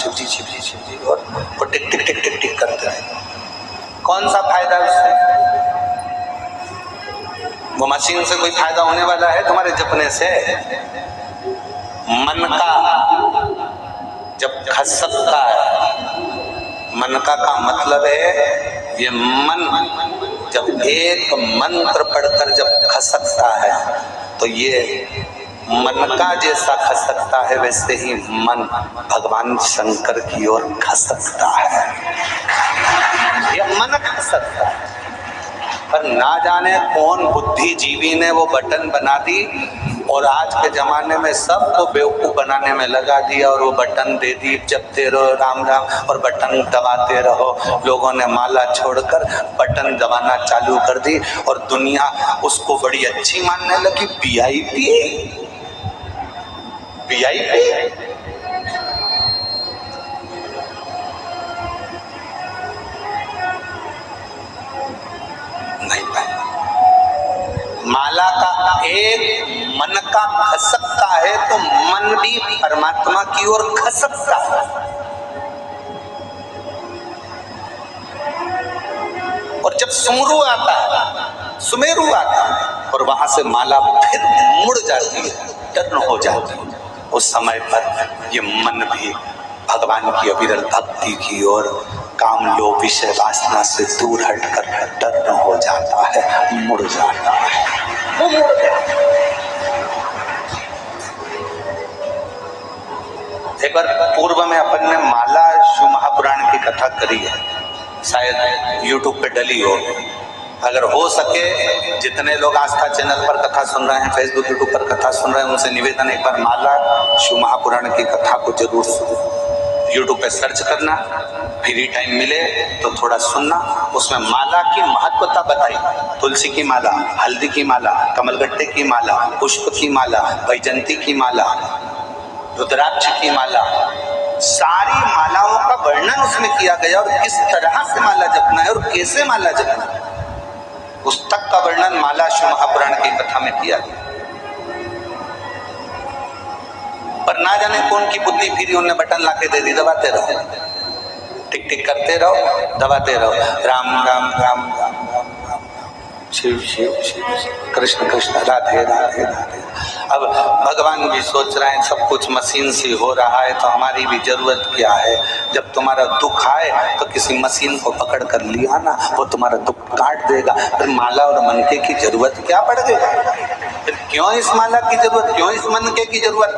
शिव जी शिव जी शिव जी, और वो टिक टिक टिक टिक टिक करते रहे। कौन सा फायदा उससे? वो मशीन से कोई फायदा होने वाला है तुम्हारे जपने से? मन का जब खसकता है, मन का मतलब है ये मन जब एक मंत्र पढ़कर जब खसकता है तो ये मन का जैसा खसकता है वैसे ही मन भगवान शंकर की ओर खसकता है। ये मन खसकता है, पर ना जाने कौन बुद्धिजीवी ने वो बटन बना दी और आज के जमाने में सबको बेवकूफ बनाने में लगा दिया और वो बटन दे दी, जपते रहो राम राम और बटन दबाते रहो। लोगों ने माला छोड़कर बटन दबाना चालू कर दी और दुनिया उसको बड़ी अच्छी मानने लगी। वीआईपी वीआईपी नहीं पाए। माला का एक मन का खसकता है तो मन भी परमात्मा की ओर खसकता है। और जब सुमेरु आता है और वहां से माला फिर मुड़ जाती है, टर्न हो जाती है, उस समय पर ये मन भी भगवान की अविरल भक्ति की ओर काम लोभ विषय वासना से दूर हटकर टर्न हो जाता है, मुड़ जाता है। वो मुड़ गया। एक बार पूर्व में अपन ने माला शिव महापुराण की कथा करी है, शायद YouTube पे डली हो। अगर हो सके जितने लोग आस्था चैनल पर कथा सुन रहे हैं, फेसबुक यूट्यूब पर कथा सुन रहे हैं, उनसे निवेदन एक बार माला शिव महापुराण की कथा को जरूर यूट्यूब पे सर्च करना, फ्री टाइम मिले तो थोड़ा सुनना। उसमें माला की महत्वता बताई, तुलसी की माला, हल्दी की माला, कमलगट्टे की माला, पुष्प की माला, वैजंती की माला, रुद्राक्ष की माला, सारी मालाओं का वर्णन उसमें किया गया और किस तरह से माला जपना है और कैसे माला जपना है, उस तक का वर्णन माला शिव महापुराण की कथा में किया गया। पर ना जाने कौन की बुद्धि फिरी, उन्हें बटन लाके दे दी, दबाते रहो, टिक टिक करते रहो, दबाते रहो, राम राम राम राम राम शिव शिव शिव कृष्ण कृष्ण राधे राधे राधे। अब भगवान भी सोच रहे हैं सब कुछ मशीन से हो रहा है तो हमारी भी जरूरत क्या है। जब तुम्हारा दुख आए तो किसी मशीन को पकड़ कर लिया ना, वो तुम्हारा दुख काट देगा। फिर माला और मनके की जरूरत क्या पड़ गई? फिर क्यों इस माला की जरूरत, क्यों इस मनके की जरूरत?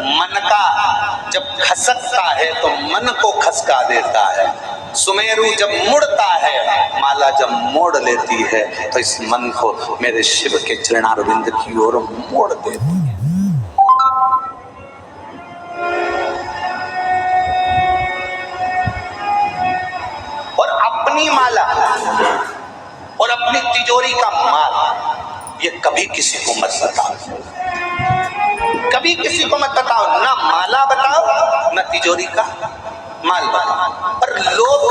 मन का जब खसकता है तो मन को खसका देता है। सुमेरु जब मुड़ता है, माला जब मोड़ लेती है तो इस मन को मेरे शिव के चरणारविंद की ओर मोड़ देती है। और अपनी माला और अपनी तिजोरी का माल ये कभी किसी को मत बताओ, कभी किसी को मत बताओ। ना माला बताओ ना तिजोरी का माल बताओ। पर लोग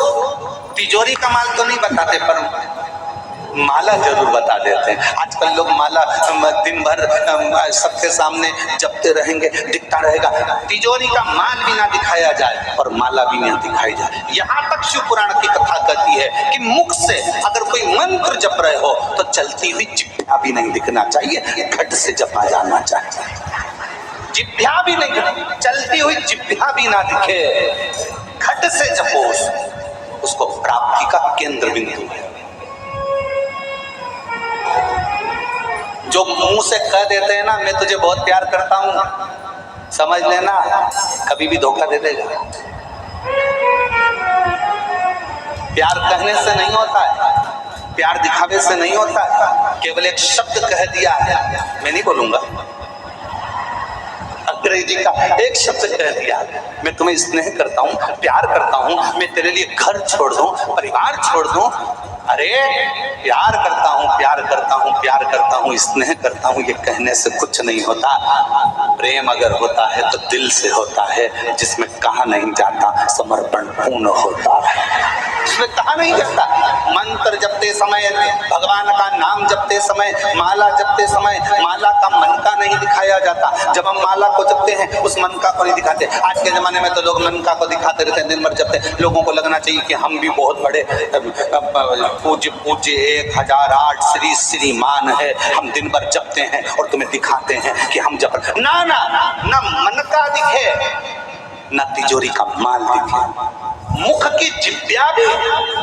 तिजोरी का माल तो नहीं बताते पर माला जरूर बता देते हैं। आजकल लोग माला दिन भर सबके सामने जपते रहेंगे, दिखता रहेगा, तिजोरी का माल भी ना दिखाया जाए और माला भी ना दिखाई जाए। यहाँ तक शिव पुराण की कथा कहती है कि मुख से अगर कोई मंत्र जप रहे हो तो चलती हुई जिह्वा भी नहीं दिखना चाहिए, घट से जपा जाना चाहिए। जिह्वा भी नहीं, चलती हुई जिह्वा भी ना दिखे, घट से जपो, उसको प्राप्ति का केंद्र बिंदु है। जो मुंह से कह देते हैं ना मैं तुझे बहुत प्यार करता हूं, समझ लेना कभी भी धोखा दे देगा। प्यार कहने से नहीं होता है, प्यार दिखावे से नहीं होता है। केवल एक शब्द कह दिया है, मैं नहीं बोलूंगा, अंग्रेजी का एक शब्द कह दिया, मैं तुम्हें स्नेह करता हूँ, प्यार करता हूँ, मैं तेरे लिए घर छोड़ दूं, परिवार छोड़ दूं। अरे प्यार करता हूँ, प्यार करता हूँ, प्यार करता हूँ, स्नेह करता हूँ, ये कहने से कुछ नहीं होता। प्रेम अगर होता है तो दिल से होता है, जिसमें कहा नहीं जाता, समर्पण पूर्ण होता है। इसमें कहा नहीं जाता मंत्र जपते समय, भगवान का नाम जपते समय, माला जपते समय माला का मनका नहीं दिखाया जाता। जब हम माला को जपते हैं उस मनका को नहीं दिखाते। आज के जमाने में तो लोग मनका को दिखाते रहते हैं, दिन भर जपते। लोगों को लगना चाहिए कि हम भी बहुत बड़े पूज्य पूज्य 1008 श्री श्रीमान है, हम दिन भर जपते हैं और तुम्हें दिखाते हैं कि हम जप। ना ना ना मनका दिखे ना तिजोरी का माल दिखे, मुख की जिब्या भी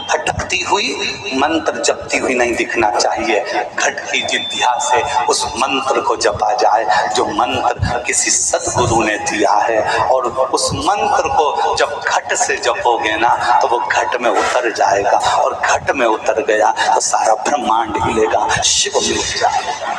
भटकती हुई मंत्र जपती हुई नहीं दिखना चाहिए। घट की जिब्या से उस मंत्र को जपा जाए जो मंत्र किसी सदगुरु ने दिया है, और उस मंत्र को जब घट से जपोगे ना तो वो घट में उतर जाएगा, और घट में उतर गया तो सारा ब्रह्मांड हिलेगा, शिव मिल जाएगा।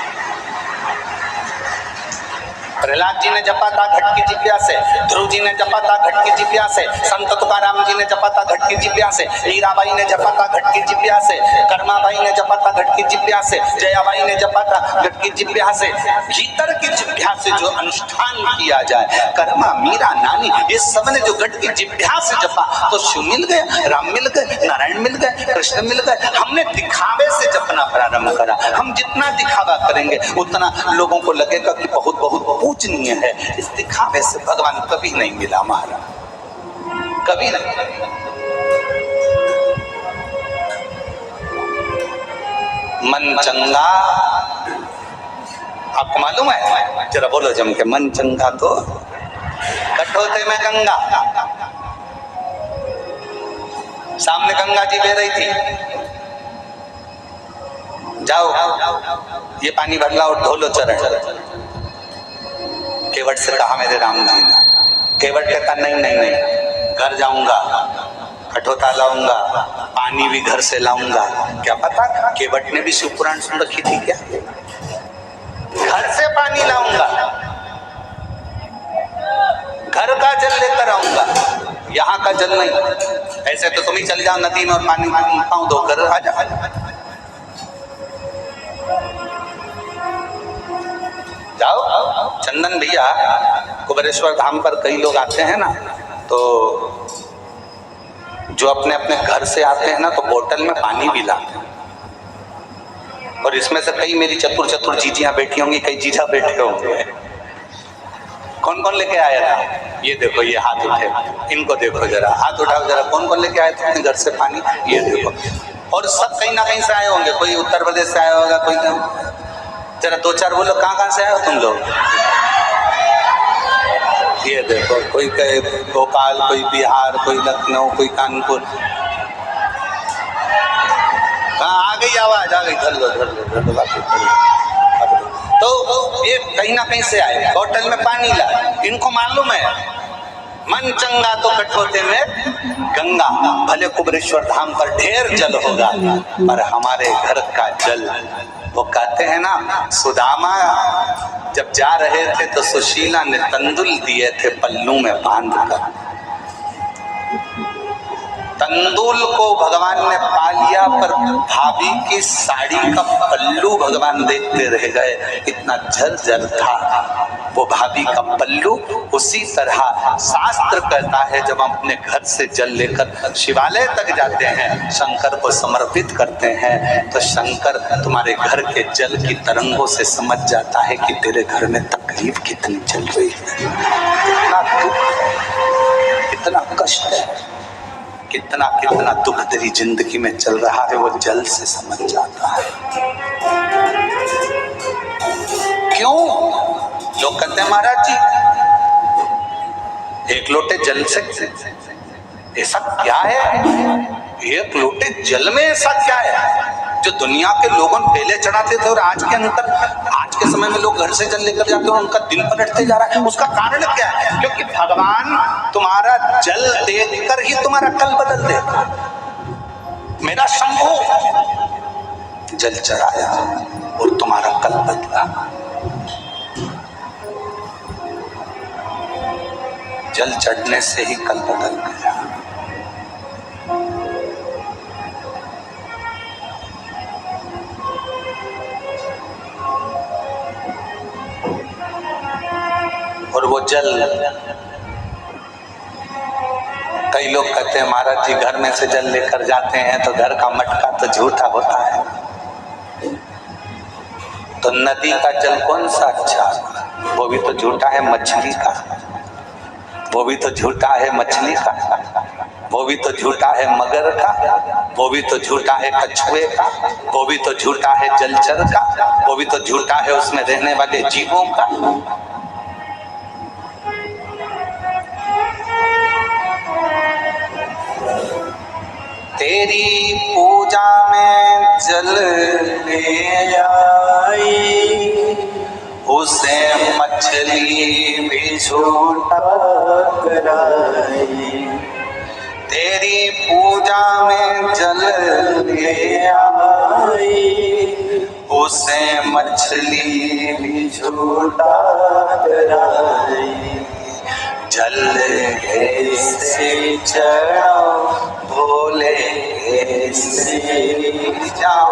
प्रहलाद जी ने जपा था घट की जिब्या से, ध्रुव जी ने जपा था घट की जिब्या से, संत तुकाराम जी ने जपा था घट की जिब्या से, हीराबाई ने जपा था घट की जिब्या से, कर्माबाई ने जपा था घट की जिब्या से, जयाबाई ने जपा था घट की जिब्या से। भीतर की जिब्या से जो अनुष्ठान किया जाए, कर्मा मीरा नानी ये सब ने जो घट की जिब्या से जपा तो शिव मिल गए, राम मिल गए, नारायण मिल गए, कृष्ण मिल गए। हमने दिखावे से जपना प्रारंभ करा। हम जितना दिखावा करेंगे उतना लोगों को लगेगा कि बहुत बहुत पूजनीय है। इस दिखावे से भगवान कभी नहीं मिला महाराज, कभी नहीं। मन चंगा, आपको मालूम है? जरा बोलो जम के, मन चंगा तो कठोते में गंगा। सामने गंगा जी बह रही थी, जाओ ये पानी भर लाओ, धो लो चरण। केवट से कहा मेरे राम जी ने, केवट कहता नहीं नहीं नहीं, घर जाऊंगा, कठोता लाऊंगा, पानी भी घर से लाऊंगा। क्या पता केवट ने भी शिव पुराण सुन रखी थी क्या? घर से पानी लाऊंगा, घर का जल लेकर आऊंगा, यहाँ का जल नहीं। ऐसे तो तुम ही चले जाओ नदी में और पानी पाँव धोकर आ जाओ। जाओ चंदन भैया, कुबेरेश्वर धाम पर कई लोग आते हैं ना, तो जो अपने अपने घर से आते हैं ना तो बोतल में पानी भी लाते हैं। और इसमें से कई मेरी चतुर चतुर जीजियां बैठी होंगी, कई जीजा बैठे होंगे। कौन कौन लेके आया था? ये देखो, ये हाथ उठे, इनको देखो जरा, हाथ उठाओ जरा, कौन कौन लेके आए थे अपने घर से पानी? ये देखो। और सब कहीं ना कहीं से आए होंगे, कोई उत्तर प्रदेश से आया होगा, कोई जरा दो चार बोलो, कहाँ से आए हो तुम लोग? ये देखो, कोई कहे भोपाल, कोई बिहार, कोई लखनऊ, कोई कानपुर। हाँ आ गई आवाज, आ गई, धर लो धर लो धर लो, बाकी तो ये कहीं ना कहीं से आए, बोतल में पानी ला। इनको मालूम है मन चंगा तो कठोते में गंगा। भले कुबेरेश्वर धाम पर ढेर जल होगा, पर हमारे घर का जल, वो कहते हैं ना, सुदामा जब जा रहे थे तो सुशीला ने तंदुल दिए थे पल्लू में बांध कर। तंदुल को भगवान ने पा लिया, पर भाभी की साड़ी का पल्लू भगवान देखते रह गए, इतना झरझर था वो भाभी का पल्लू। उसी तरह शास्त्र कहता है जब हम अपने घर से जल लेकर शिवालय तक जाते हैं, शंकर को समर्पित करते हैं, तो शंकर तुम्हारे घर के जल की तरंगों से समझ जाता है कि तेरे घर में तकलीफ कितनी चल रही है, कितना दुख, कितना कष्ट है, कितना कितना दुख तेरी जिंदगी में चल रहा है, वो जल से समझ जाता है। क्यों? लोग कहते हैं महाराज जी एक लोटे जल से ऐसा क्या है? एक लोटे जल में ऐसा क्या है जो दुनिया के लोगों पहले चढ़ाते थे और आज के अंतर, आज के समय में लोग घर से जल लेकर जाते हैं और उनका दिन पलटते जा रहा है? उसका कारण क्या है? क्योंकि भगवान तुम्हारा जल देखकर ही तुम्हारा कल बदल देगा। मेरा शंभू जल चढ़ाया और तुम्हारा कल बदला। जल चढ़ने से ही कल बदल गया। और वो जल कई लोग कहते हैं महाराज जी घर में से जल लेकर जाते हैं तो घर का मटका तो झूठा होता है, तो नदी का जल कौन सा अच्छा? वो भी तो झूठा है मछली का, वो भी तो झूठा है मछली का, वो भी तो झूठा है मगर का, वो भी तो झूठा है कछुए का, वो भी तो झूठा है जलचर का, वो भी तो झूठा है उसमें रहने वाले जीवों का। तेरी पूजा में जल ले आई, उसे मछली भी झूठा कराई। तेरी पूजा में जल ले आई, उसे मछली भी झूठा कराई। जल से चढ़ाओ भोले से जाओ।